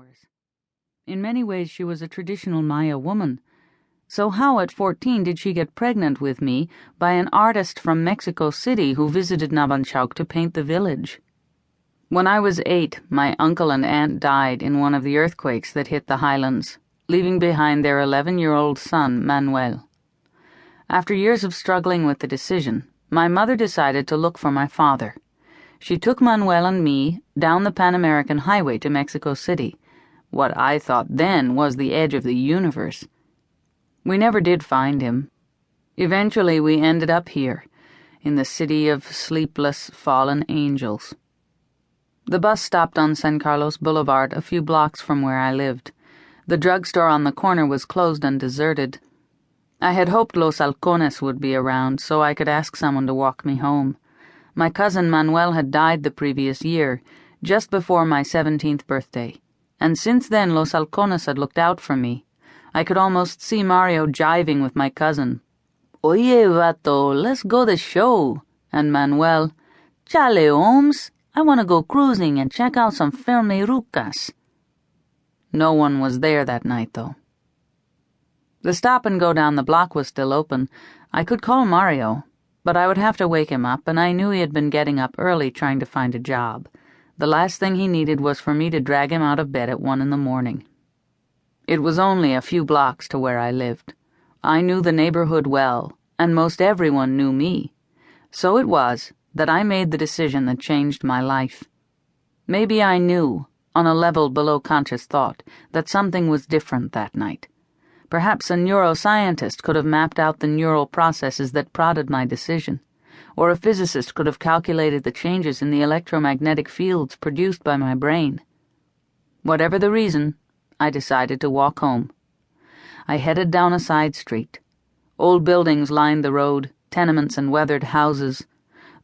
hours. In many ways she was a traditional Maya woman. So how at 14 did she get pregnant with me by an artist from Mexico City who visited Navanchuk to paint the village? When I was 8, my uncle and aunt died in one of the earthquakes that hit the highlands, leaving behind their 11-year-old son, Manuel. After years of struggling with the decision, my mother decided to look for my father. She took Manuel and me down the Pan American Highway to Mexico City, what I thought then was the edge of the universe. We never did find him. Eventually we ended up here, in the city of sleepless, fallen angels. The bus stopped on San Carlos Boulevard a few blocks from where I lived. The drugstore on the corner was closed and deserted. I had hoped Los Halcones would be around so I could ask someone to walk me home. My cousin Manuel had died the previous year, just before my 17th birthday, and since then Los Halcones had looked out for me. I could almost see Mario jiving with my cousin. "Oye, vato, let's go the show." And Manuel, "Chale, Holmes, I want to go cruising and check out some fermerucas." No one was there that night, though. The stop-and-go down the block was still open. I could call Mario, but I would have to wake him up, and I knew he had been getting up early trying to find a job. The last thing he needed was for me to drag him out of bed at 1 in the morning. It was only a few blocks to where I lived. I knew the neighborhood well, and most everyone knew me. So it was that I made the decision that changed my life. Maybe I knew, on a level below conscious thought, that something was different that night. Perhaps a neuroscientist could have mapped out the neural processes that prodded my decision, or a physicist could have calculated the changes in the electromagnetic fields produced by my brain. Whatever the reason, I decided to walk home. I headed down a side street. Old buildings lined the road, tenements and weathered houses.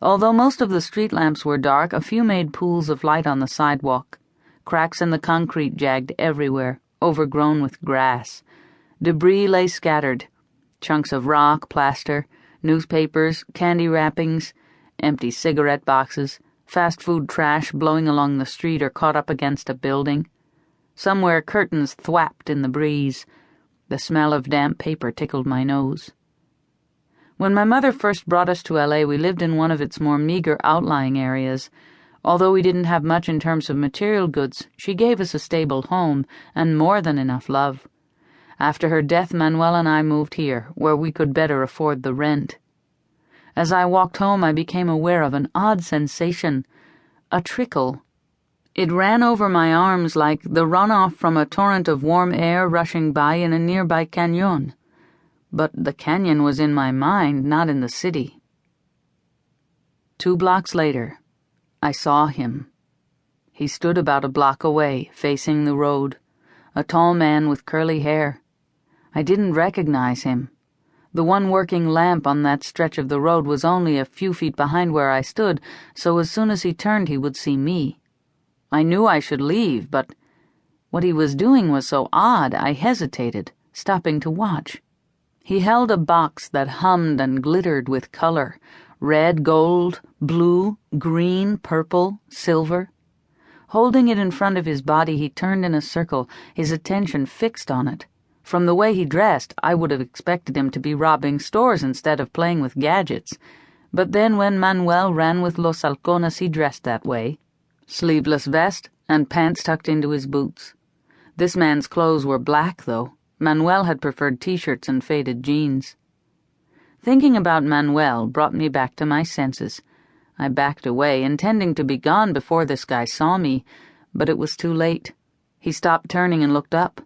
Although most of the street lamps were dark, a few made pools of light on the sidewalk. Cracks in the concrete jagged everywhere, overgrown with grass. Debris lay scattered. Chunks of rock, plaster, newspapers, candy wrappings, empty cigarette boxes, fast food trash blowing along the street or caught up against a building. Somewhere curtains thwapped in the breeze. The smell of damp paper tickled my nose. When my mother first brought us to L.A., we lived in one of its more meager outlying areas. Although we didn't have much in terms of material goods, she gave us a stable home and more than enough love. After her death, Manuel and I moved here, where we could better afford the rent. As I walked home, I became aware of an odd sensation, a trickle. It ran over my arms like the runoff from a torrent of warm air rushing by in a nearby canyon. But the canyon was in my mind, not in the city. 2 blocks later, I saw him. He stood about a block away, facing the road, a tall man with curly hair. I didn't recognize him. The one working lamp on that stretch of the road was only a few feet behind where I stood, so as soon as he turned he would see me. I knew I should leave, but what he was doing was so odd I hesitated, stopping to watch. He held a box that hummed and glittered with color, red, gold, blue, green, purple, silver. Holding it in front of his body, he turned in a circle, his attention fixed on it. From the way he dressed, I would have expected him to be robbing stores instead of playing with gadgets. But then when Manuel ran with Los Halcones, he dressed that way. Sleeveless vest and pants tucked into his boots. This man's clothes were black, though. Manuel had preferred t-shirts and faded jeans. Thinking about Manuel brought me back to my senses. I backed away, intending to be gone before this guy saw me, but it was too late. He stopped turning and looked up.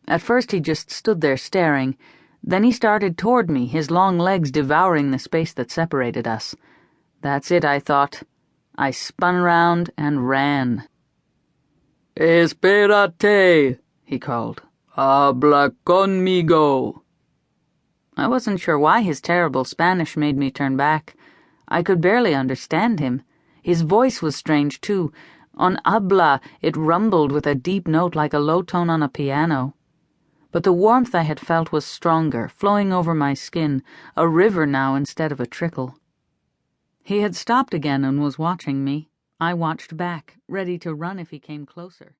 At first he just stood there staring. Then he started toward me, his long legs devouring the space that separated us. That's it, I thought. I spun round and ran. "Espérate," he called. "Habla conmigo." I wasn't sure why his terrible Spanish made me turn back. I could barely understand him. His voice was strange, too. On habla, it rumbled with a deep note like a low tone on a piano. But the warmth I had felt was stronger, flowing over my skin, a river now instead of a trickle. He had stopped again and was watching me. I watched back, ready to run if he came closer.